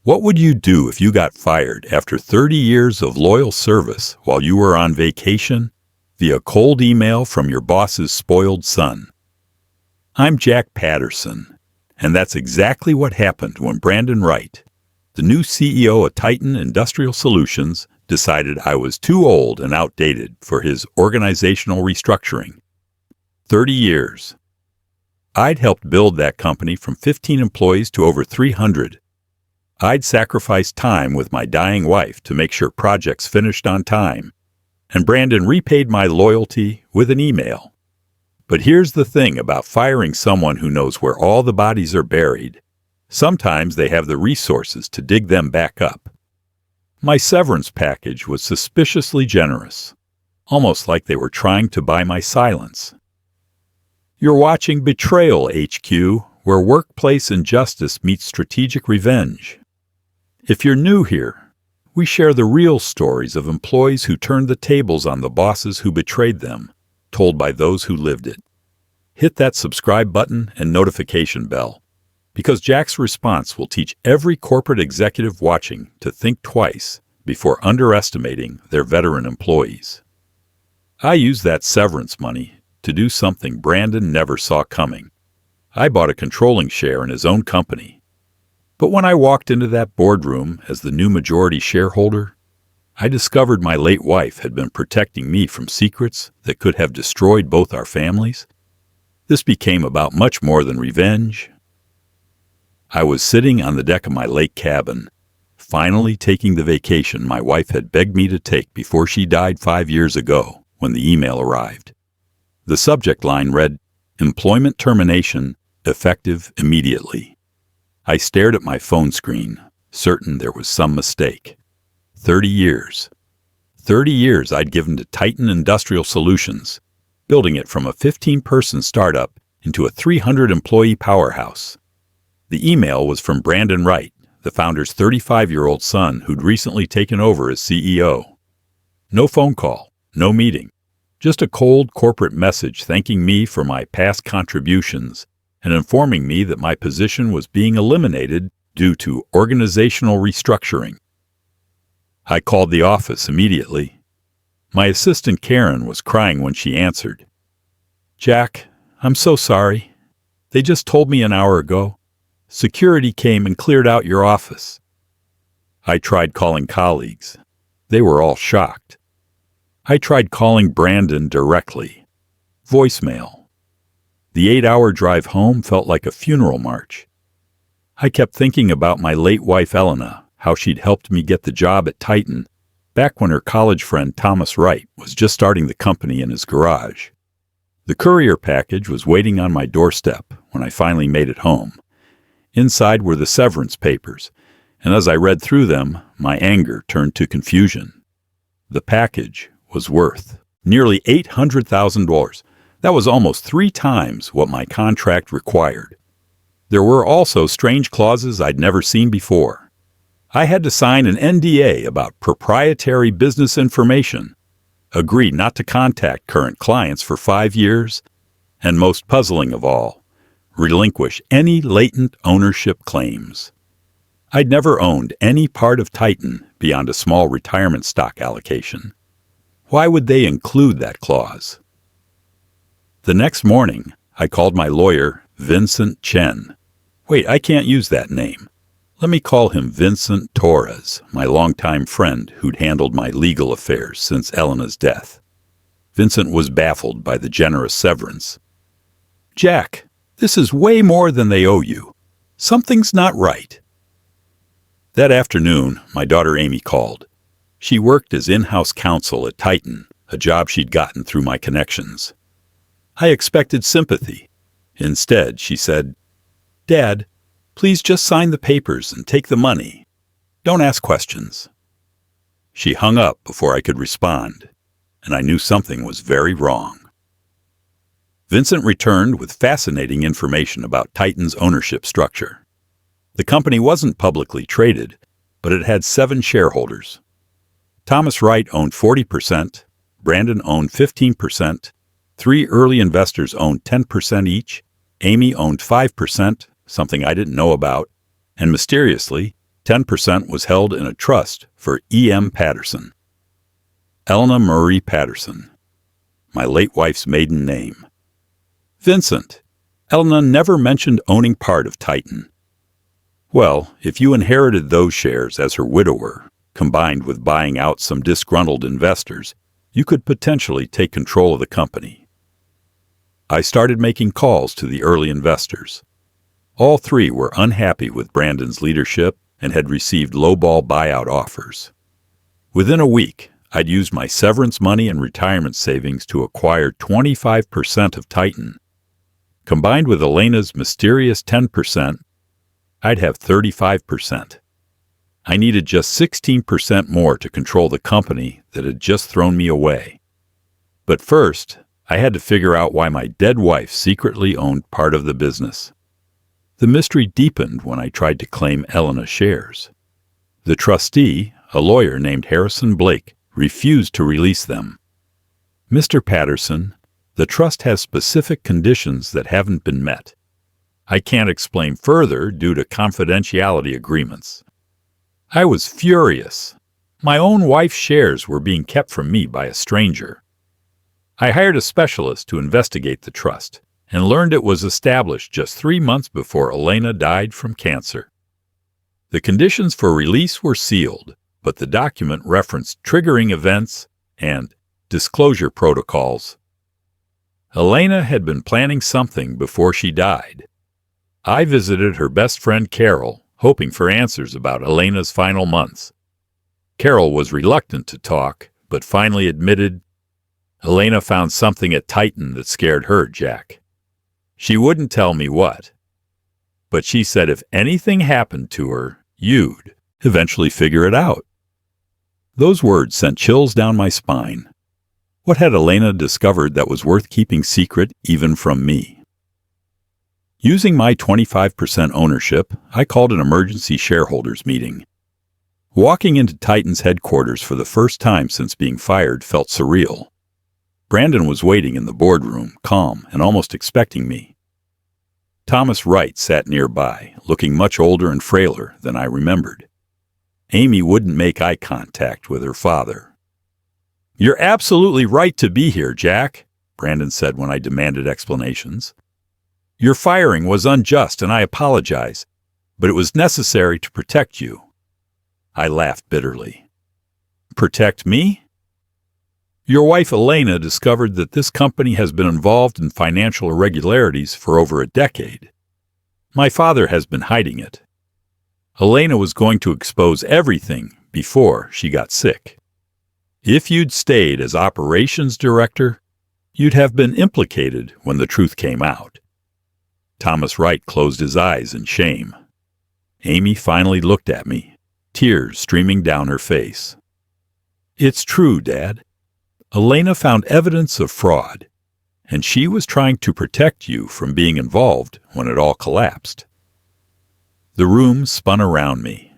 What would you do if you got fired after 30 years of loyal service while you were on vacation via cold email from your boss's spoiled son? I'm Jack Patterson, and that's exactly what happened when Brandon Wright, the new CEO of Titan Industrial Solutions, decided I was too old and outdated for his organizational restructuring. 30 years. I'd helped build that company from 15 employees to over 300. I'd sacrificed time with my dying wife to make sure projects finished on time, and Brandon repaid my loyalty with an email. But here's the thing about firing someone who knows where all the bodies are buried. Sometimes they have the resources to dig them back up. My severance package was suspiciously generous, almost like they were trying to buy my silence. You're watching Betrayal, HQ, where workplace injustice meets strategic revenge. If you're new here, we share the real stories of employees who turned the tables on the bosses who betrayed them, told by those who lived it. Hit that subscribe button and notification bell, because Jack's response will teach every corporate executive watching to think twice before underestimating their veteran employees. I used that severance money to do something Brandon never saw coming. I bought a controlling share in his own company. But when I walked into that boardroom as the new majority shareholder, I discovered my late wife had been protecting me from secrets that could have destroyed both our families. This became about much more than revenge. I was sitting on the deck of my lake cabin, finally taking the vacation my wife had begged me to take before she died 5 years ago when the email arrived. The subject line read, "Employment termination, effective immediately." I stared at my phone screen, certain there was some mistake. 30 years. 30 years I'd given to Titan Industrial Solutions, building it from a 15-person startup into a 300-employee powerhouse. The email was from Brandon Wright, the founder's 35-year-old son who'd recently taken over as CEO. No phone call, no meeting, just a cold corporate message thanking me for my past contributions and informing me that my position was being eliminated due to organizational restructuring. I called the office immediately. My assistant Karen was crying when she answered. "Jack, I'm so sorry. They just told me an hour ago. Security came and cleared out your office." I tried calling colleagues. They were all shocked. I tried calling Brandon directly. Voicemail. The 8-hour drive home felt like a funeral march. I kept thinking about my late wife Elena, how she'd helped me get the job at Titan back when her college friend Thomas Wright was just starting the company in his garage. The courier package was waiting on my doorstep when I finally made it home. Inside were the severance papers, and as I read through them, my anger turned to confusion. The package was worth nearly $800,000. That was almost 3 times what my contract required. There were also strange clauses I'd never seen before. I had to sign an NDA about proprietary business information, agree not to contact current clients for 5 years, and most puzzling of all, relinquish any latent ownership claims. I'd never owned any part of Titan beyond a small retirement stock allocation. Why would they include that clause? The next morning, I called my lawyer, Vincent Chen. Wait, I can't use that name. Let me call him Vincent Torres, my longtime friend who'd handled my legal affairs since Elena's death. Vincent was baffled by the generous severance. "Jack, this is way more than they owe you. Something's not right." That afternoon, my daughter Amy called. She worked as in-house counsel at Titan, a job she'd gotten through my connections. I expected sympathy. Instead, she said, "Dad, please just sign the papers and take the money. Don't ask questions." She hung up before I could respond, and I knew something was very wrong. Vincent returned with fascinating information about Titan's ownership structure. The company wasn't publicly traded, but it had 7 shareholders. Thomas Wright owned 40%, Brandon owned 15%, 3 early investors owned 10% each, Amy owned 5%, something I didn't know about, and mysteriously, 10% was held in a trust for E.M. Patterson. Elena Marie Patterson, my late wife's maiden name. Vincent. Elena never mentioned owning part of Titan. Well, if you inherited those shares as her widower, combined with buying out some disgruntled investors, you could potentially take control of the company. I started making calls to the early investors. All three were unhappy with Brandon's leadership and had received lowball buyout offers. Within a week, I'd used my severance money and retirement savings to acquire 25% of Titan. Combined with Elena's mysterious 10%, I'd have 35%. I needed just 16% more to control the company that had just thrown me away. But first, I had to figure out why my dead wife secretly owned part of the business. The mystery deepened when I tried to claim Elena's shares. The trustee, a lawyer named Harrison Blake, refused to release them. Mr. Patterson, the trust has specific conditions that haven't been met. I can't explain further due to confidentiality agreements. I was furious. My own wife's shares were being kept from me by a stranger. I hired a specialist to investigate the trust and learned it was established just 3 months before Elena died from cancer. The conditions for release were sealed, but the document referenced triggering events and disclosure protocols. Elena had been planning something before she died. I visited her best friend Carol, hoping for answers about Elena's final months. Carol was reluctant to talk, but finally admitted, "Elena found something at Titan that scared her, Jack. She wouldn't tell me what. But she said if anything happened to her, you'd eventually figure it out." Those words sent chills down my spine. What had Elena discovered that was worth keeping secret even from me? Using my 25% ownership, I called an emergency shareholders meeting. Walking into Titan's headquarters for the first time since being fired felt surreal. Brandon was waiting in the boardroom, calm and almost expecting me. Thomas Wright sat nearby, looking much older and frailer than I remembered. Amy wouldn't make eye contact with her father. "You're absolutely right to be here, Jack," Brandon said when I demanded explanations. "Your firing was unjust and I apologize, but it was necessary to protect you." I laughed bitterly. "Protect me?" "Your wife Elena discovered that this company has been involved in financial irregularities for over a decade. My father has been hiding it. Elena was going to expose everything before she got sick. If you'd stayed as operations director, you'd have been implicated when the truth came out." Thomas Wright closed his eyes in shame. Amy finally looked at me, tears streaming down her face. "It's true, Dad. Elena found evidence of fraud, and she was trying to protect you from being involved when it all collapsed." The room spun around me.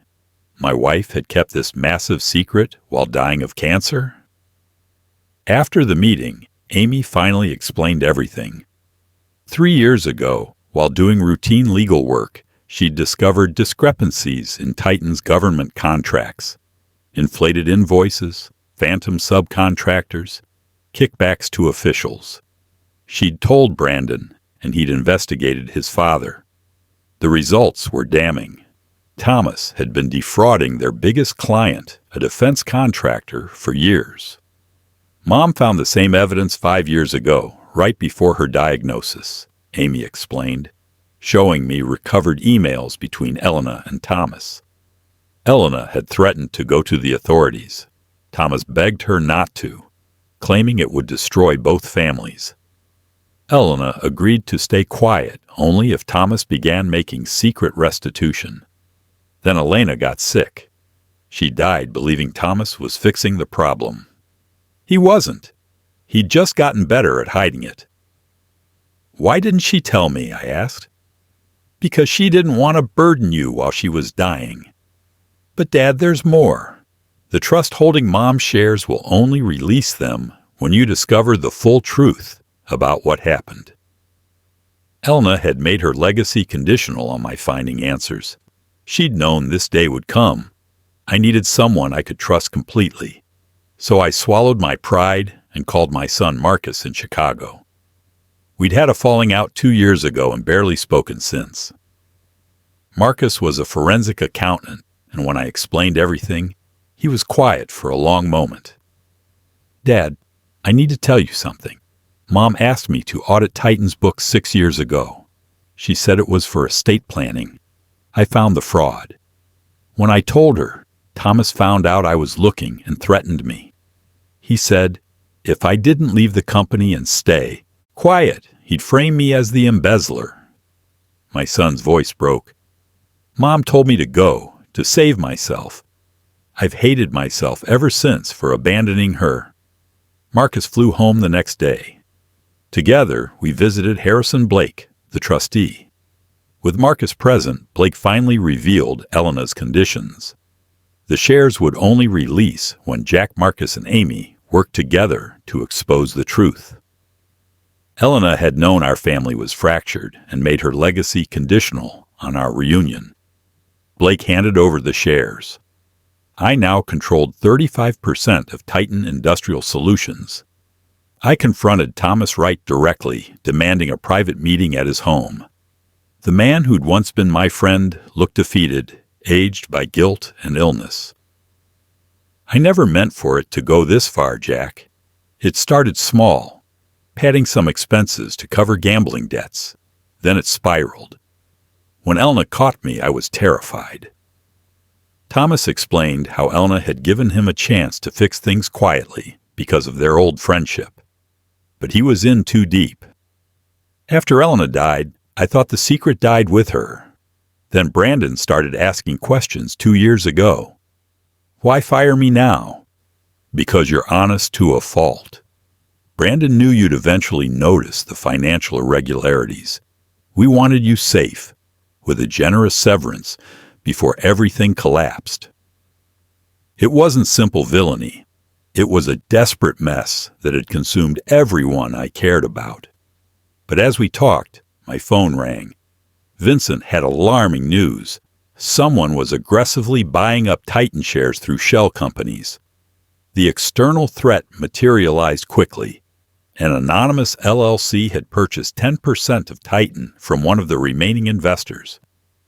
My wife had kept this massive secret while dying of cancer? After the meeting, Amy finally explained everything. 3 years ago, while doing routine legal work, she'd discovered discrepancies in Titan's government contracts, inflated invoices, phantom subcontractors, kickbacks to officials. She'd told Brandon, and he'd investigated his father. The results were damning. Thomas had been defrauding their biggest client, a defense contractor, for years. Mom found the same evidence 5 years ago, right before her diagnosis, Amy explained, showing me recovered emails between Elena and Thomas. Elena had threatened to go to the authorities. Thomas begged her not to, claiming it would destroy both families. Elena agreed to stay quiet only if Thomas began making secret restitution. Then Elena got sick. She died believing Thomas was fixing the problem. He wasn't. He'd just gotten better at hiding it. "Why didn't she tell me?" I asked. "Because she didn't want to burden you while she was dying." "But Dad, there's more. The trust holding Mom's shares will only release them when you discover the full truth about what happened." Elena had made her legacy conditional on my finding answers. She'd known this day would come. I needed someone I could trust completely. So I swallowed my pride and called my son Marcus in Chicago. We'd had a falling out 2 years ago and barely spoken since. Marcus was a forensic accountant, and when I explained everything, he was quiet for a long moment. "Dad, I need to tell you something. Mom asked me to audit Titan's books 6 years ago. She said it was for estate planning. I found the fraud. When I told her, Thomas found out I was looking and threatened me. He said, if I didn't leave the company and stay quiet, he'd frame me as the embezzler." My son's voice broke. "Mom told me to go, to save myself. I've hated myself ever since for abandoning her." Marcus flew home the next day. Together, we visited Harrison Blake, the trustee. With Marcus present, Blake finally revealed Elena's conditions. The shares would only release when Jack, Marcus, and Amy worked together to expose the truth. Elena had known our family was fractured and made her legacy conditional on our reunion. Blake handed over the shares. I now controlled 35% of Titan Industrial Solutions. I confronted Thomas Wright directly, demanding a private meeting at his home. The man who'd once been my friend looked defeated, aged by guilt and illness. "I never meant for it to go this far, Jack. It started small, padding some expenses to cover gambling debts. Then it spiraled. When Elena caught me, I was terrified." Thomas explained how Elena had given him a chance to fix things quietly because of their old friendship. But he was in too deep. After Elena died, I thought the secret died with her. Then Brandon started asking questions 2 years ago. "Why fire me now?" "Because you're honest to a fault. Brandon knew you'd eventually notice the financial irregularities. We wanted you safe, with a generous severance, before everything collapsed." It wasn't simple villainy. It was a desperate mess that had consumed everyone I cared about. But as we talked, my phone rang. Vincent had alarming news. Someone was aggressively buying up Titan shares through shell companies. The external threat materialized quickly. An anonymous LLC had purchased 10% of Titan from one of the remaining investors.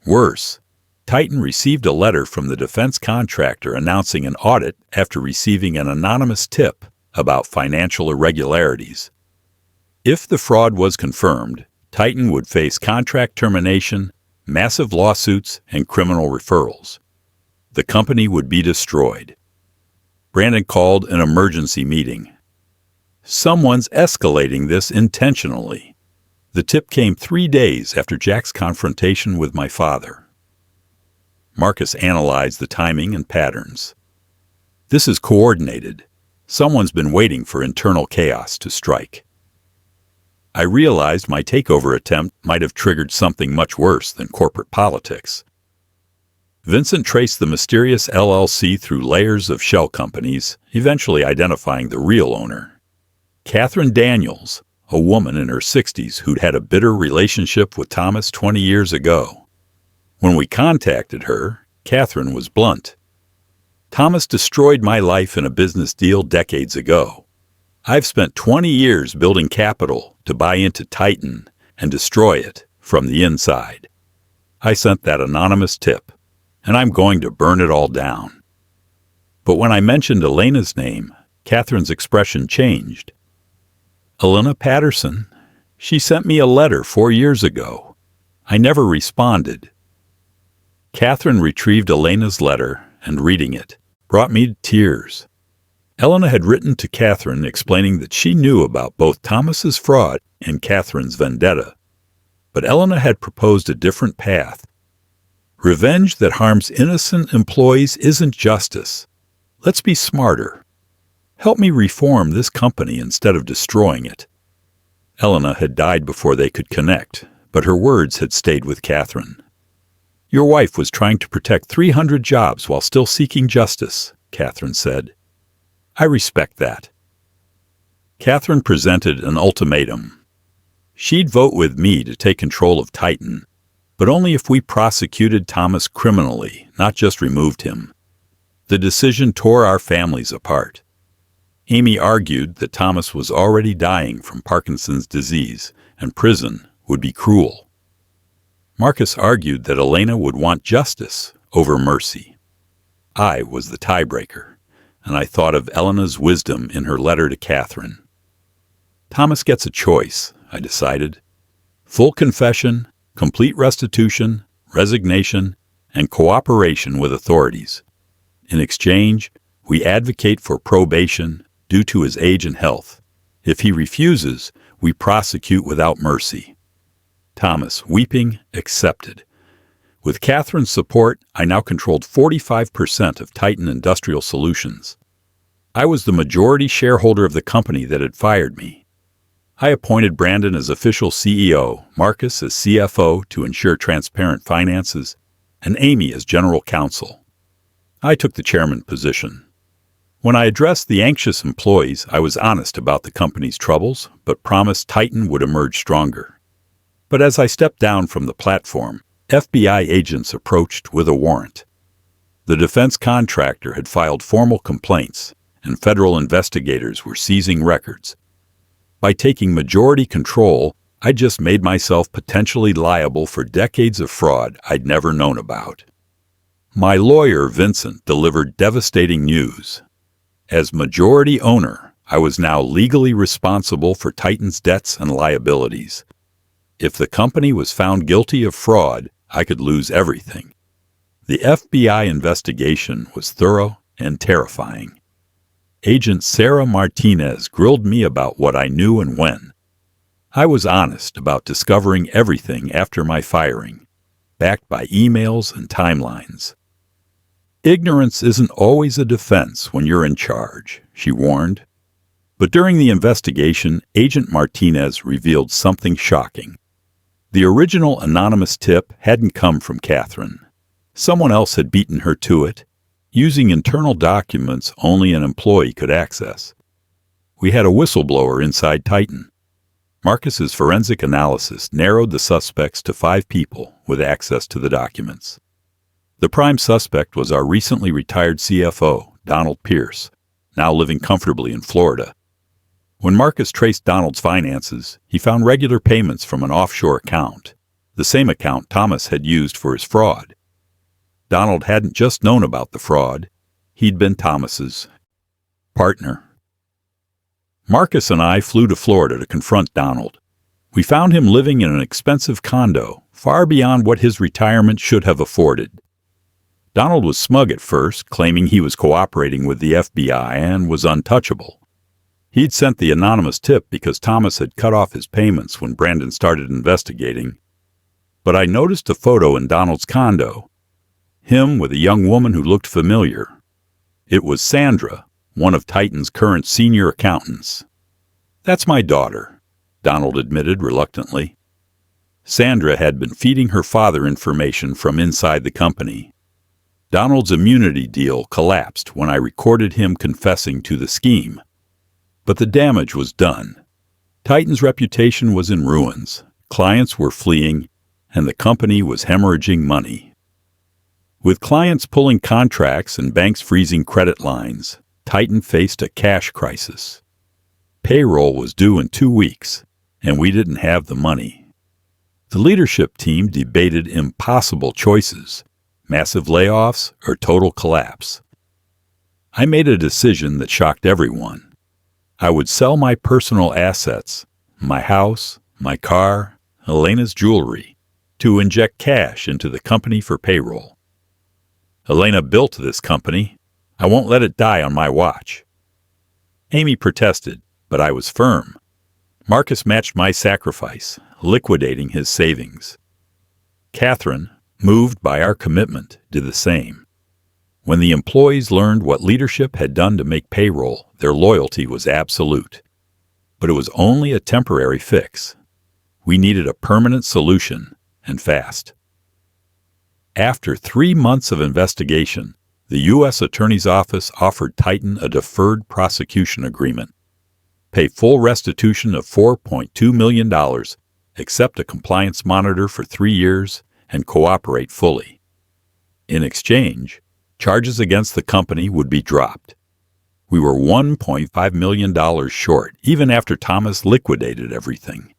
Worse, Titan received a letter from the defense contractor announcing an audit after receiving an anonymous tip about financial irregularities. If the fraud was confirmed, Titan would face contract termination, massive lawsuits, and criminal referrals. The company would be destroyed. Brandon called an emergency meeting. "Someone's escalating this intentionally." The tip came 3 days after Jack's confrontation with my father. Marcus analyzed the timing and patterns. "This is coordinated. Someone's been waiting for internal chaos to strike." I realized my takeover attempt might have triggered something much worse than corporate politics. Vincent traced the mysterious LLC through layers of shell companies, eventually identifying the real owner. Catherine Daniels, a woman in her 60s who'd had a bitter relationship with Thomas 20 years ago. When we contacted her, Catherine was blunt. "Thomas destroyed my life in a business deal decades ago. I've spent 20 years building capital to buy into Titan and destroy it from the inside. I sent that anonymous tip, and I'm going to burn it all down." But when I mentioned Elena's name, Catherine's expression changed. "Elena Patterson. She sent me a letter 4 years ago. I never responded." Catherine retrieved Elena's letter and, reading it, brought me to tears. Elena had written to Catherine explaining that she knew about both Thomas's fraud and Catherine's vendetta. But Elena had proposed a different path. "Revenge that harms innocent employees isn't justice. Let's be smarter. Help me reform this company instead of destroying it." Elena had died before they could connect, but her words had stayed with Catherine. "Your wife was trying to protect 300 jobs while still seeking justice," Catherine said. "I respect that." Catherine presented an ultimatum. She'd vote with me to take control of Titan. but only if we prosecuted Thomas criminally, not just removed him. The decision tore our families apart. Amy argued that Thomas was already dying from Parkinson's disease, and prison would be cruel. Marcus argued that Elena would want justice over mercy. I was the tiebreaker, and I thought of Elena's wisdom in her letter to Catherine. Thomas gets a choice, I decided. Full confession, complete restitution, resignation, and cooperation with authorities. In exchange, we advocate for probation due to his age and health. If he refuses, we prosecute without mercy. Thomas, weeping, accepted. With Catherine's support, I now controlled 45% of Titan Industrial Solutions. I was the majority shareholder of the company that had fired me. I appointed Brandon as official CEO, Marcus as CFO to ensure transparent finances, and Amy as general counsel. I took the chairman position. When I addressed the anxious employees, I was honest about the company's troubles, but promised Titan would emerge stronger. But as I stepped down from the platform, FBI agents approached with a warrant. The defense contractor had filed formal complaints, and federal investigators were seizing records. By taking majority control, I just made myself potentially liable for decades of fraud I'd never known about. My lawyer, Vincent, delivered devastating news. As majority owner, I was now legally responsible for Titan's debts and liabilities. If the company was found guilty of fraud, I could lose everything. The FBI investigation was thorough and terrifying. Agent Sarah Martinez grilled me about what I knew and when. I was honest about discovering everything after my firing, backed by emails and timelines. Ignorance isn't always a defense when you're in charge, she warned. But during the investigation, Agent Martinez revealed something shocking. The original anonymous tip hadn't come from Catherine. Someone else had beaten her to it, using internal documents only an employee could access. We had a whistleblower inside Titan. Marcus's forensic analysis narrowed the suspects to 5 people with access to the documents. The prime suspect was our recently retired CFO, Donald Pierce, now living comfortably in Florida. When Marcus traced Donald's finances, he found regular payments from an offshore account, the same account Thomas had used for his fraud. Donald hadn't just known about the fraud, he'd been Thomas's partner. Marcus and I flew to Florida to confront Donald. We found him living in an expensive condo, far beyond what his retirement should have afforded. Donald was smug at first, claiming he was cooperating with the FBI and was untouchable. He'd sent the anonymous tip because Thomas had cut off his payments when Brandon started investigating. But I noticed a photo in Donald's condo, him with a young woman who looked familiar. It was Sandra, one of Titan's current senior accountants. "That's my daughter," Donald admitted reluctantly. Sandra had been feeding her father information from inside the company. Donald's immunity deal collapsed when I recorded him confessing to the scheme. But the damage was done. Titan's reputation was in ruins, clients were fleeing, and the company was hemorrhaging money. With clients pulling contracts and banks freezing credit lines, Titan faced a cash crisis. Payroll was due in 2 weeks, and we didn't have the money. The leadership team debated impossible choices: massive layoffs or total collapse. I made a decision that shocked everyone. I would sell my personal assets, my house, my car, Elena's jewelry, to inject cash into the company for payroll. Elena built this company. I won't let it die on my watch. Amy protested, but I was firm. Marcus matched my sacrifice, liquidating his savings. Catherine, moved by our commitment, did the same. When the employees learned what leadership had done to make payroll, their loyalty was absolute. But it was only a temporary fix. We needed a permanent solution, and fast. After 3 months of investigation, the U.S. Attorney's Office offered Titan a deferred prosecution agreement. Pay full restitution of $4.2 million, accept a compliance monitor for 3 years, and cooperate fully. In exchange, charges against the company would be dropped. We were $1.5 million short, even after Thomas liquidated everything.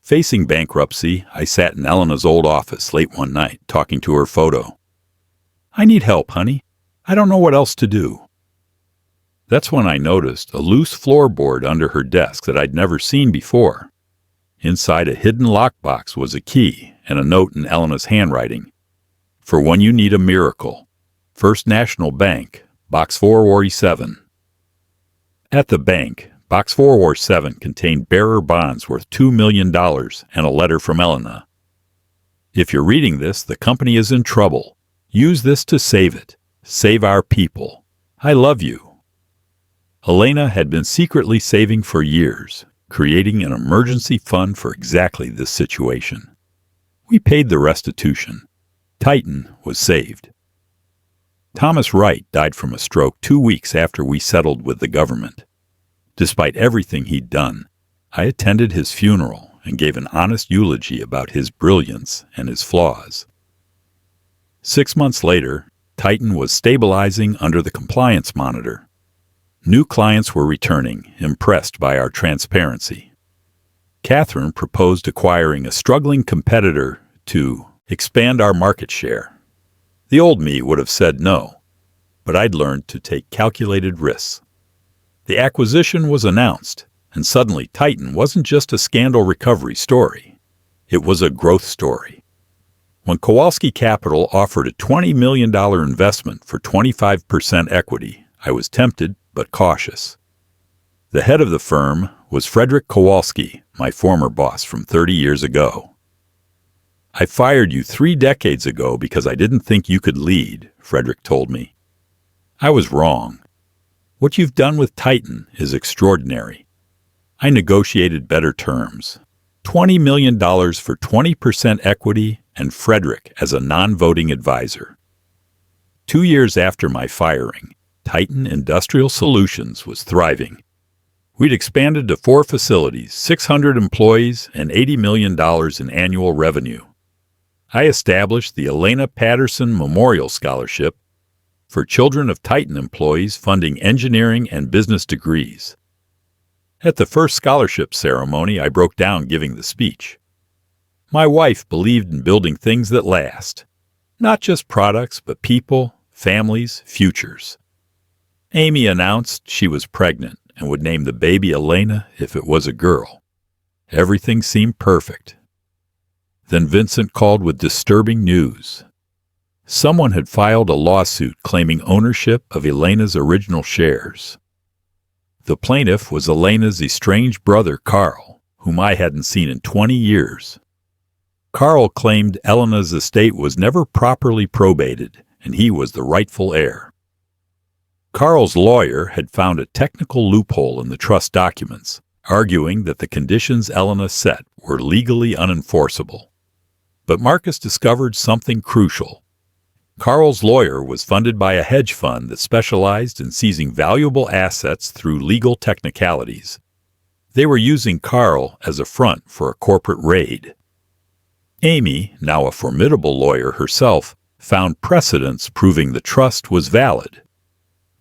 Facing bankruptcy, I sat in Elena's old office late one night, talking to her photo. "I need help, honey. I don't know what else to do." That's when I noticed a loose floorboard under her desk that I'd never seen before. Inside a hidden lockbox was a key and a note in Elena's handwriting. "For when you need a miracle. First National Bank, Box 447. At the bank, Box 447 contained bearer bonds worth $2 million and a letter from Elena. "If you're reading this, the company is in trouble. Use this to save it. Save our people. I love you." Elena had been secretly saving for years, creating an emergency fund for exactly this situation. We paid the restitution. Titan was saved. Thomas Wright died from a stroke 2 weeks after we settled with the government. Despite everything he'd done, I attended his funeral and gave an honest eulogy about his brilliance and his flaws. 6 months later, Titan was stabilizing under the compliance monitor. New clients were returning, impressed by our transparency. Catherine proposed acquiring a struggling competitor to expand our market share. The old me would have said no, but I'd learned to take calculated risks. The acquisition was announced, and suddenly Titan wasn't just a scandal recovery story. It was a growth story. When Kowalski Capital offered a $20 million investment for 25% equity, I was tempted but cautious. The head of the firm was Frederick Kowalski, my former boss from 30 years ago. "I fired you 3 decades ago because I didn't think you could lead," Frederick told me. I was wrong. "What you've done with Titan is extraordinary." I negotiated better terms. $20 million for 20% equity and Frederick as a non-voting advisor. 2 years after my firing, Titan Industrial Solutions was thriving. We'd expanded to 4 facilities, 600 employees, and $80 million in annual revenue. I established the Elena Patterson Memorial Scholarship for children of Titan employees funding engineering and business degrees. At the first scholarship ceremony, I broke down giving the speech. My wife believed in building things that last, not just products, but people, families, futures. Amy announced she was pregnant and would name the baby Elena if it was a girl. Everything seemed perfect. Then Vincent called with disturbing news. Someone had filed a lawsuit claiming ownership of Elena's original shares. The plaintiff was Elena's estranged brother, Carl, whom I hadn't seen in 20 years. Carl claimed Elena's estate was never properly probated, and he was the rightful heir. Carl's lawyer had found a technical loophole in the trust documents, arguing that the conditions Elena set were legally unenforceable. But Marcus discovered something crucial. Carl's lawyer was funded by a hedge fund that specialized in seizing valuable assets through legal technicalities. They were using Carl as a front for a corporate raid. Amy, now a formidable lawyer herself, found precedents proving the trust was valid.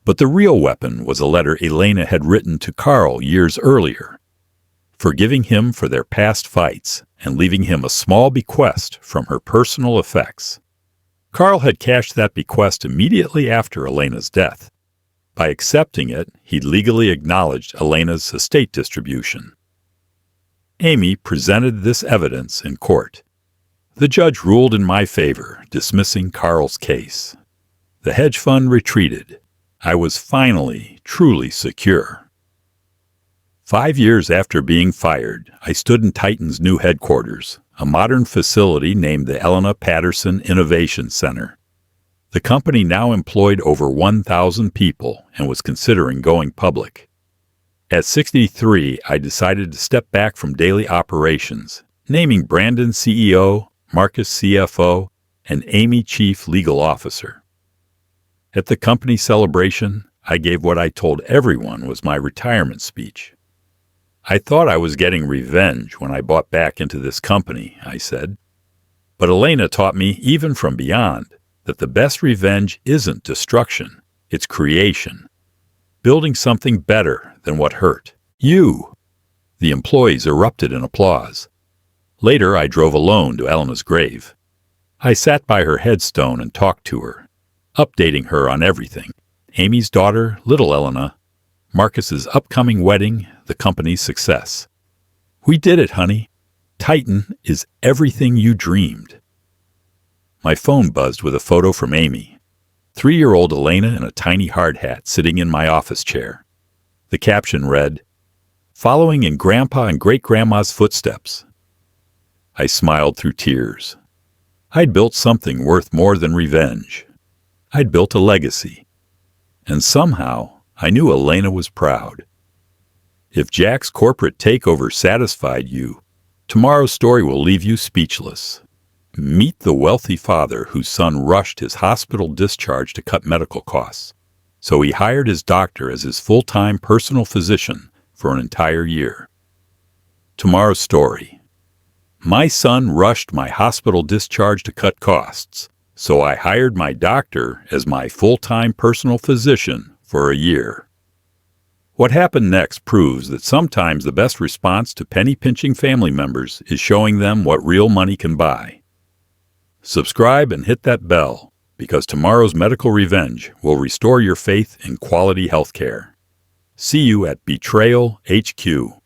But the real weapon was a letter Elena had written to Carl years earlier, forgiving him for their past fights and leaving him a small bequest from her personal effects. Carl had cashed that bequest immediately after Elena's death. By accepting it, he legally acknowledged Elena's estate distribution. Amy presented this evidence in court. The judge ruled in my favor, dismissing Carl's case. The hedge fund retreated. I was finally, truly secure. 5 years after being fired, I stood in Titan's new headquarters, a modern facility named the Elena Patterson Innovation Center. The company now employed over 1,000 people and was considering going public. At 63, I decided to step back from daily operations, naming Brandon CEO, Marcus CFO, and Amy Chief Legal Officer. At the company celebration, I gave what I told everyone was my retirement speech. I thought I was getting revenge when I bought back into this company, I said. But Elena taught me, even from beyond, that the best revenge isn't destruction, it's creation. Building something better than what hurt you. The employees erupted in applause. Later, I drove alone to Elena's grave. I sat by her headstone and talked to her, updating her on everything. Amy's daughter, little Elena, Marcus's upcoming wedding, the company's success. We did it, honey. Titan is everything you dreamed. My phone buzzed with a photo from Amy, 3-year-old Elena in a tiny hard hat sitting in my office chair. The caption read, "Following in Grandpa and Great-Grandma's footsteps." I smiled through tears. I'd built something worth more than revenge. I'd built a legacy. And somehow, I knew Elena was proud. If Jack's corporate takeover satisfied you, tomorrow's story will leave you speechless. Meet the wealthy father whose son rushed his hospital discharge to cut medical costs. So he hired his doctor as his full-time personal physician for an entire year. Tomorrow's story. My son rushed my hospital discharge to cut costs, so I hired my doctor as my full-time personal physician for a year. What happened next proves that sometimes the best response to penny-pinching family members is showing them what real money can buy. Subscribe and hit that bell, because tomorrow's medical revenge will restore your faith in quality health care. See you at Betrayal HQ.